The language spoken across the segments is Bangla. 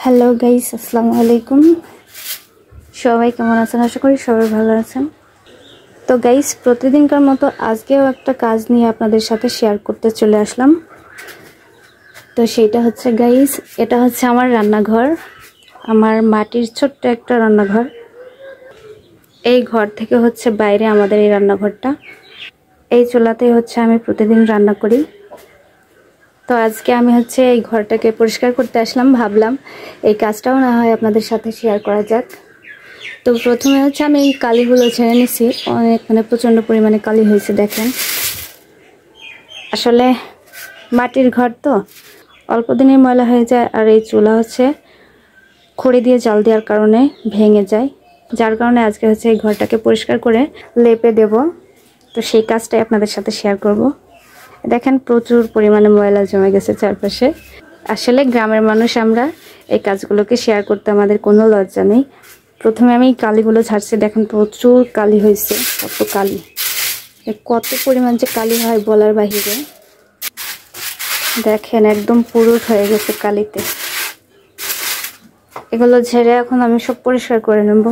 হ্যালো গাইস, আসসালামু আলাইকুম। সবাই কেমন আছেন? আশা করি সবাই ভালো আছেন। তো গাইস, প্রতিদিনকার মতো আজকেও একটা কাজ নিয়ে আপনাদের সাথে শেয়ার করতে চলে আসলাম। তো সেইটা হচ্ছে গাইস, এটা হচ্ছে আমার রান্নাঘর, আমার মাটির ছোট্ট একটা রান্নাঘর। এই ঘর থেকে হচ্ছে বাইরে আমাদের এই রান্নাঘরটা। এই চুলাতেই হচ্ছে আমি প্রতিদিন রান্না করি। তো আজকে আমি হচ্ছে এই ঘরটাকে পরিষ্কার করতে আসলাম, ভাবলাম এই কাজটাও না হয় আপনাদের সাথে শেয়ার করা যাক। তো প্রথমে হচ্ছে আমি এই কালিগুলো ছেড়ে নিছি, অনেক প্রচণ্ড পরিমাণে কালি হয়েছে দেখেন। আসলে মাটির ঘর তো অল্প দিনেই ময়লা হয়ে যায়, আর এই চুলা হচ্ছে খড়ি দিয়ে জাল দেওয়ার কারণে ভেঙে যায়, যার কারণে আজকে হচ্ছে এই ঘরটাকে পরিষ্কার করে লেপে দেব। তো সেই কাজটাই আপনাদের সাথে শেয়ার করব। দেখেন প্রচুর পরিমাণে ময়লা জমে গেছে চারপাশে। আসলে গ্রামের মানুষ আমরা, এই কাজগুলোকে শেয়ার করতে আমাদের কোনো লজ্জা নেই। প্রথমে আমি কালিগুলো ঝাড়ছি, দেখেন প্রচুর কালি হয়েছে। কত কালি, কত পরিমাণ যে কালি হয় বলার বাহিরে। দেখেন একদম পুরুট হয়ে গেছে কালিতে। এগুলো ঝেড়ে এখন আমি সব পরিষ্কার করে নেব।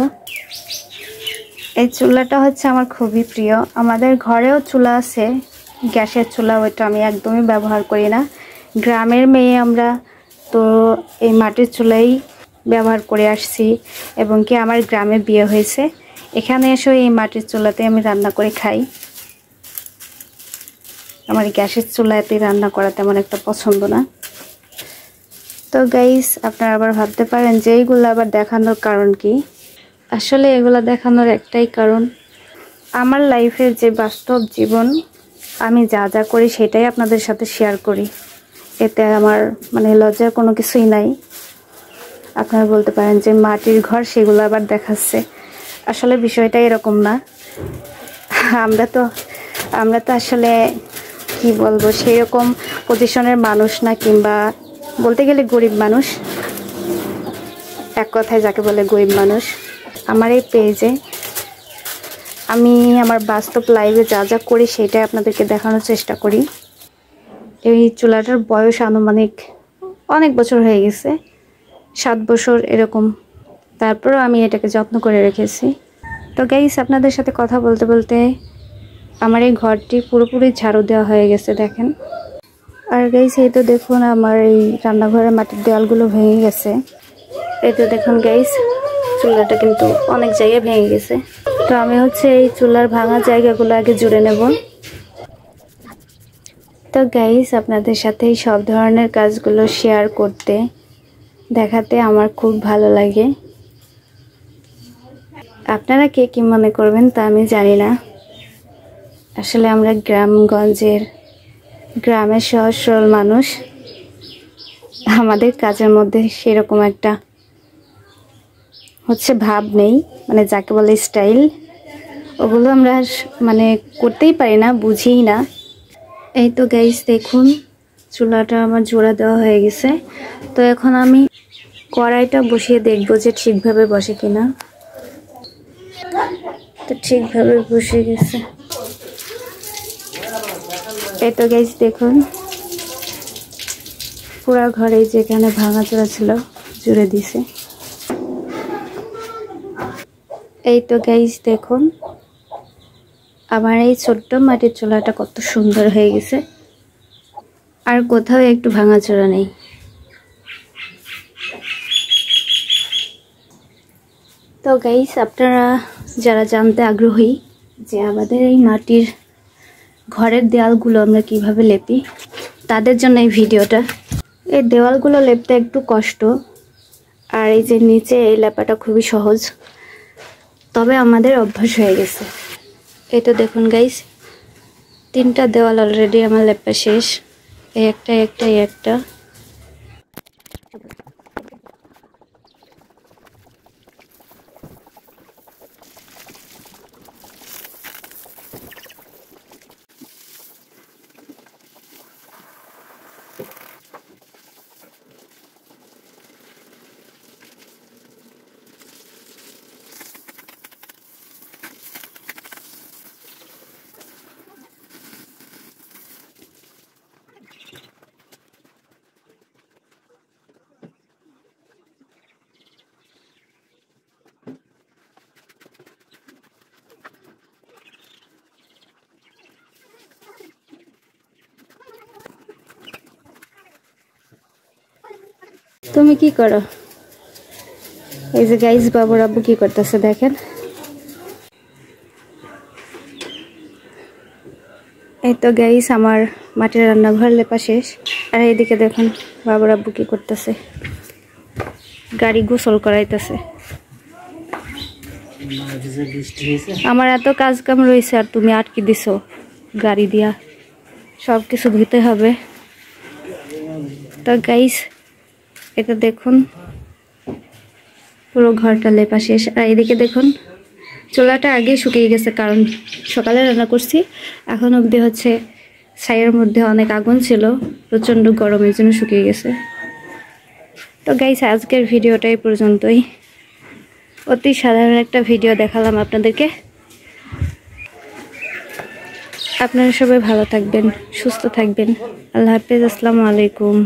এই চুলাটা হচ্ছে আমার খুবই প্রিয়। আমাদের ঘরেও চুলা আছে, গ্যাসের চুলা, ওইটা আমি একদমই ব্যবহার করি না। গ্রামের মেয়ে আমরা, তো এই মাটির চুলাই ব্যবহার করে আসছি, এবং কি আমার গ্রামে বিয়ে হয়েছে, এখানে এসে এই মাটির চুলাতে আমি রান্না করে খাই। আমার গ্যাসের চুলাতে রান্না করা তেমন একটা পছন্দ না। তো গাইস, আপনারা আবার ভাবতে পারেন যে এইগুলো আবার দেখানোর কারণ কি? আসলে এগুলো দেখানোর একটাই কারণ, আমার লাইফের যে বাস্তব জীবন, আমি যা যা করি সেটাই আপনাদের সাথে শেয়ার করি। এতে আমার লজ্জার কোনো কিছুই নাই। আপনারা বলতে পারেন যে মাটির ঘর, সেগুলো আবার দেখাচ্ছে। আসলে বিষয়টা এরকম না। আমরা তো আসলে কি বলবো, সেই রকম পজিশনের মানুষ না, কিংবা বলতে গেলে গরিব মানুষ। এক কথায় যাকে বলে গরিব মানুষ। আমার এই পেজে আমি আমার বাস্তব লাইফে যা যা করি সেটাই আপনাদেরকে দেখানোর চেষ্টা করি। এই চুলাটার বয়স আনুমানিক অনেক বছর হয়ে গেছে, 7 বছর এরকম। তারপরেও আমি এটাকে যত্ন করে রেখেছি। তো গাইস, আপনাদের সাথে কথা বলতে বলতে আমার এই ঘরটি পুরোপুরি ঝাড়ু দেওয়া হয়ে গেছে দেখেন। আর গাইস, এই তো দেখুন আমার এই রান্নাঘরের মাটির দেওয়ালগুলো ভেঙে গেছে। এই তো দেখুন গাইস, চুলাটা কিন্তু অনেক জায়গায় ভেঙে গেছে। তো আমি হচ্ছে এই চুলার ভাঙা জায়গাগুলো আগে জুড়ে নেব। তো গাইস, আপনাদের সাথে এই সব ধরনের কাজগুলো শেয়ার করতে, দেখাতে আমার খুব ভালো লাগে। আপনারা কে কি মনে করবেন তা আমি জানি না। আসলে আমরা গ্রামের সহজ সরল মানুষ, আমাদের কাজের মধ্যে সেরকম একটা ভাব নেই, যাকে বলে স্টাইল। ওগুলো আমরা করতেই পারি না, বুঝিই না। এই তো গাইস দেখুন, চুলাটা আমার জোড়া দেওয়া হয়ে গেছে। তো এখন আমি কড়াইটা বসিয়ে দেখবো যে ঠিকভাবে বসে কিনা। তো ঠিকভাবে বসে গেছে। এই তো গাইস দেখুন, পুরা ঘরে যেখানে ভাঙাচোরা ছিল জুড়ে দিছে। এই তো গাইস দেখুন, আমার এই ছোট্ট মাটির চুলাটা কত সুন্দর হয়ে গেছে, আর কোথাও একটু ভাঙাচোরা নেই। তো গাইস, আপনারা যারা জানতে আগ্রহী যে আমাদের এই মাটির ঘরের দেওয়ালগুলো আমরা কিভাবে লেপি, তাদের জন্য এই ভিডিওটা। এই দেওয়ালগুলো লেপতে একটু কষ্ট, আর এই যে নিচে এই লেপাটা খুবই সহজ, তবে আমাদের অভ্যাস হয়ে গেছে। এই তো দেখুন গাইস, 3টা দেওয়াল অলরেডি আমার লেপা শেষ। এই একটা তুমি কি করো? এই যে গাইস বাবুর আব্বু কি করতেছে দেখেন। এই তো গাইস আমার মাটির রান্নাঘর লেপা শেষ। আর এইদিকে দেখুন বাবুর আব্বু কি করতেছে, গাড়ি গোসল করাইতেছে। আমার এত কাজ কাম রয়েছে আর তুমি আটকে দিছো গাড়ি দিয়া, সব কিছু ধুতে হবে। তো গাইস এটা দেখুন পুরো ঘরটা লেপা শেষ। আর এদিকে দেখুন চুলাটা আগে শুকিয়ে গেছে, কারণ সকালে রান্না করছি, এখন অবধি হচ্ছে ছাইয়ের মধ্যে অনেক আগুন ছিল, প্রচণ্ড গরমের জন্য শুকিয়ে গেছে। তো গাইস আজকের ভিডিওটা এই পর্যন্তই। অতি সাধারণ একটা ভিডিও দেখালাম আপনাদেরকে। আপনারা সবাই ভালো থাকবেন, সুস্থ থাকবেন। আল্লাহ হাফেজ, আসসালামু আলাইকুম।